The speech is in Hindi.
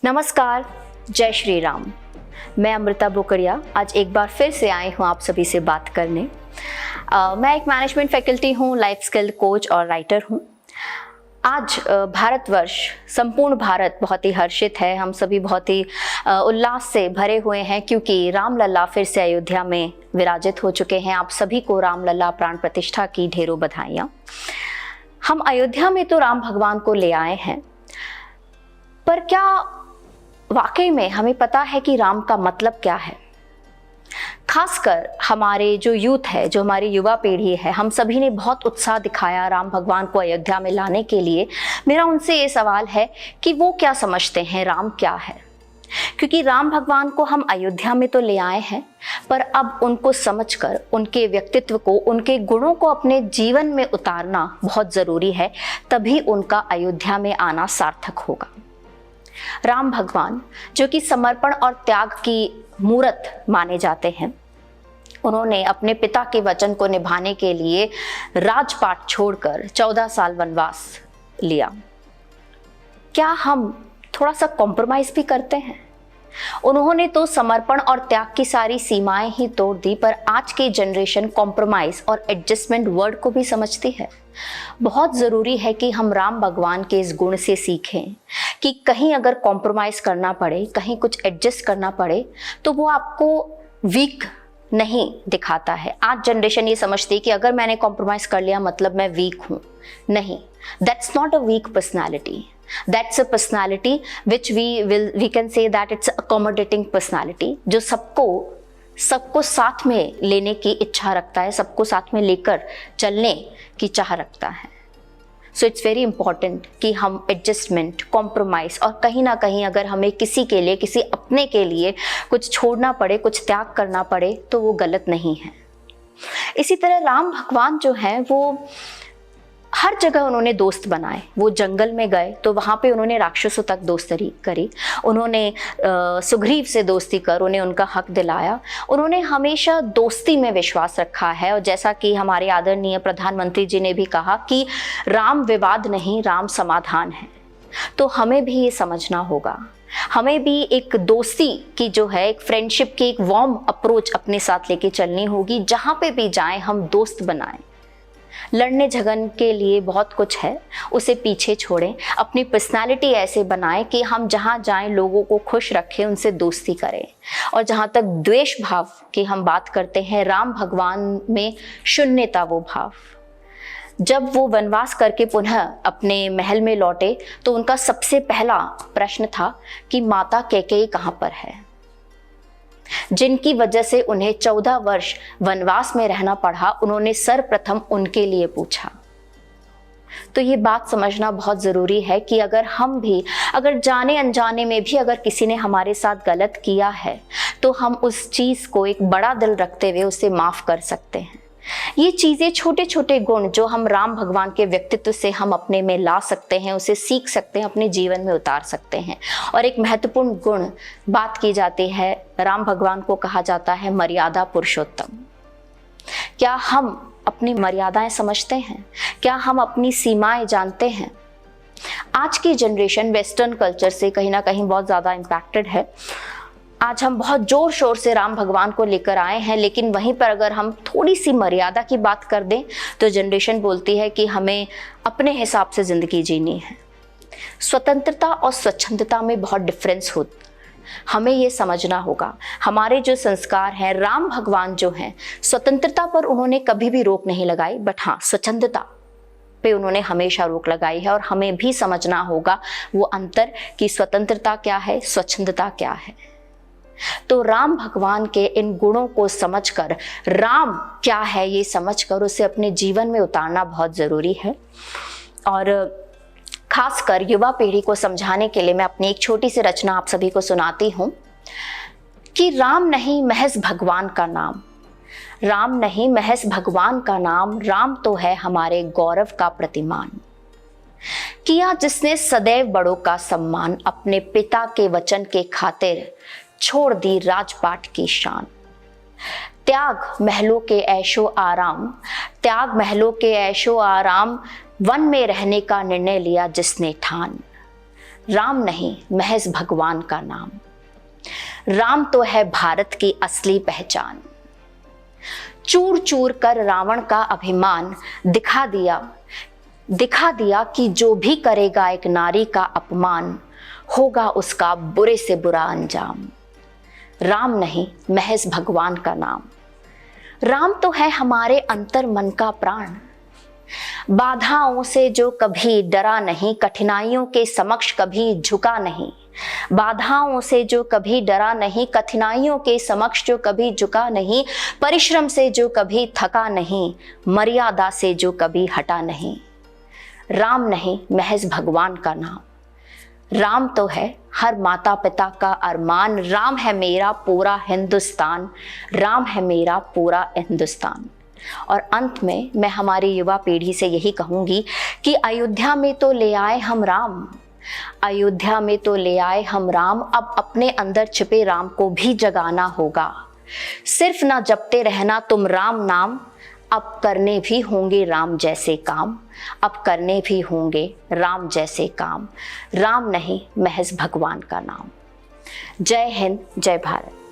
नमस्कार, जय श्री राम। मैं अमृता बोकड़िया आज एक बार फिर से आई हूँ आप सभी से बात करने। मैं एक मैनेजमेंट फैकल्टी हूँ, लाइफ स्किल कोच और राइटर हूँ। आज भारतवर्ष, संपूर्ण भारत बहुत ही हर्षित है। हम सभी बहुत ही उल्लास से भरे हुए हैं क्योंकि रामलला फिर से अयोध्या में विराजित हो चुके हैं। आप सभी को रामलला प्राण प्रतिष्ठा की ढेरों बधाइयाँ। हम अयोध्या में तो राम भगवान को ले आए हैं, पर क्या वाकई में हमें पता है कि राम का मतलब क्या है? खासकर हमारे जो यूथ है, जो हमारी युवा पीढ़ी है, हम सभी ने बहुत उत्साह दिखाया राम भगवान को अयोध्या में लाने के लिए। मेरा उनसे ये सवाल है कि वो क्या समझते हैं, राम क्या है? क्योंकि राम भगवान को हम अयोध्या में तो ले आए हैं, पर अब उनको समझकर, उनके व्यक्तित्व को, उनके गुणों को अपने जीवन में उतारना बहुत ज़रूरी है, तभी उनका अयोध्या में आना सार्थक होगा। राम भगवान जो कि समर्पण और त्याग की मूरत माने जाते हैं, उन्होंने अपने पिता के वचन को निभाने के लिए राजपाट छोड़कर 14 साल वनवास लिया। क्या हम थोड़ा सा कॉम्प्रोमाइज भी करते हैं? उन्होंने तो समर्पण और त्याग की सारी सीमाएं ही तोड़ दी, पर आज की जनरेशन कॉम्प्रोमाइज और एडजस्टमेंट वर्ड को भी समझती है। बहुत ज़रूरी है कि हम राम भगवान के इस गुण से सीखें कि कहीं अगर कॉम्प्रोमाइज़ करना पड़े, कहीं कुछ एडजस्ट करना पड़े, तो वो आपको वीक नहीं दिखाता है। आज जनरेशन ये समझती है कि अगर मैंने कॉम्प्रोमाइज़ कर लिया मतलब मैं वीक हूँ। नहीं, that's not a weak personality. That's a personality which we can say that it's accommodating personality, जो सबको साथ में लेने की इच्छा रखता है, सबको साथ में लेकर चलने की चाह रखता है। सो इट्स वेरी इंपॉर्टेंट कि हम एडजस्टमेंट, कॉम्प्रोमाइज़ और कहीं ना कहीं अगर हमें किसी के लिए, किसी अपने के लिए कुछ छोड़ना पड़े, कुछ त्याग करना पड़े, तो वो गलत नहीं है। इसी तरह राम भगवान जो हैं वो हर जगह उन्होंने दोस्त बनाए। वो जंगल में गए तो वहाँ पे उन्होंने राक्षसों तक दोस्ती करी। उन्होंने सुग्रीव से दोस्ती कर उन्हें उनका हक दिलाया। उन्होंने हमेशा दोस्ती में विश्वास रखा है। और जैसा कि हमारे आदरणीय प्रधानमंत्री जी ने भी कहा कि राम विवाद नहीं, राम समाधान है। तो हमें भी ये समझना होगा, हमें भी एक दोस्ती की जो है, एक फ्रेंडशिप की एक वार्म अप्रोच अपने साथ लेके चलनी होगी। जहाँ पे भी जाएं हम दोस्त बनाएं। लड़ने झगड़ने के लिए बहुत कुछ है, उसे पीछे छोड़ें। अपनी पर्सनालिटी ऐसे बनाएं कि हम जहाँ जाएं लोगों को खुश रखें, उनसे दोस्ती करें। और जहाँ तक द्वेष भाव की हम बात करते हैं, राम भगवान में शून्य था वो भाव। जब वो वनवास करके पुनः अपने महल में लौटे तो उनका सबसे पहला प्रश्न था कि माता कैकेयी कहाँ पर है, जिनकी वजह से उन्हें 14 वर्ष वनवास में रहना पड़ा। उन्होंने सर्वप्रथम उनके लिए पूछा। तो ये बात समझना बहुत ज़रूरी है कि अगर हम भी, अगर जाने अनजाने में भी अगर किसी ने हमारे साथ गलत किया है, तो हम उस चीज़ को एक बड़ा दिल रखते हुए उसे माफ़ कर सकते हैं। ये चीज़ें, छोटे छोटे गुण जो हम राम भगवान के व्यक्तित्व से हम अपने में ला सकते हैं, उसे सीख सकते हैं, अपने जीवन में उतार सकते हैं। और एक महत्वपूर्ण गुण बात की जाती है, राम भगवान को कहा जाता है मर्यादा पुरुषोत्तम। क्या हम अपनी मर्यादाएं समझते हैं? क्या हम अपनी सीमाएं जानते हैं? आज की जनरेशन वेस्टर्न कल्चर से कहीं ना कहीं बहुत ज़्यादा इम्पैक्टेड है। आज हम बहुत जोर शोर से राम भगवान को लेकर आए हैं, लेकिन वहीं पर अगर हम थोड़ी सी मर्यादा की बात कर दें तो जनरेशन बोलती है कि हमें अपने हिसाब से ज़िंदगी जीनी है। स्वतंत्रता और स्वच्छंदता में बहुत डिफरेंस होता है। हमें ये समझना होगा। हमारे जो संस्कार हैं, राम भगवान जो हैं, स्वतंत्रता पर उन्होंने कभी भी रोक नहीं लगाई, बट हाँ, स्वच्छंदता पे उन्होंने हमेशा रोक लगाई है। और हमें भी समझना होगा वो अंतर कि स्वतंत्रता क्या है, स्वच्छंदता क्या है। तो राम भगवान के इन गुणों को समझकर, राम क्या है ये समझकर उसे अपने जीवन में उतारना बहुत ज़रूरी है। और खासकर युवा पीढ़ी को समझाने के लिए मैं अपनी एक छोटी सी रचना आप सभी को सुनाती हूँ कि राम नहीं महज भगवान का नाम, राम नहीं महज भगवान का नाम, राम तो है हमारे गौरव का प्रतिमान। किया जिसने सदैव बड़ों का सम्मान, अपने पिता के वचन के खातिर छोड़ दी राजपाट की शान। त्याग महलों के ऐशो आराम, त्याग महलों के ऐशो आराम, वन में रहने का निर्णय लिया जिसने ठान। राम नहीं महज भगवान का नाम। राम तो है भारत की असली पहचान। चूर चूर कर रावण का अभिमान दिखा दिया कि जो भी करेगा एक नारी का अपमान, होगा उसका बुरे से बुरा अंजाम। राम नहीं महज भगवान का नाम। राम तो है हमारे अंतर मन का प्राण। बाधाओं से जो कभी डरा नहीं, कठिनाइयों के समक्ष कभी झुका नहीं। बाधाओं से जो कभी डरा नहीं, कठिनाइयों के समक्ष जो कभी झुका नहीं। परिश्रम से जो कभी थका नहीं, मर्यादा से जो कभी हटा नहीं। राम नहीं महज भगवान का नाम। राम तो है हर माता पिता का अरमान। राम है मेरा पूरा हिंदुस्तान। राम है मेरा पूरा हिंदुस्तान। और अंत में मैं हमारी युवा पीढ़ी से यही कहूँगी कि अयोध्या में तो ले आए हम राम। अयोध्या में तो ले आए हम राम। अब अपने अंदर छिपे राम को भी जगाना होगा। सिर्फ ना जपते रहना तुम राम नाम, अब करने भी होंगे राम जैसे काम। अब करने भी होंगे राम जैसे काम। राम नहीं महज भगवान का नाम। जय हिंद, जय भारत।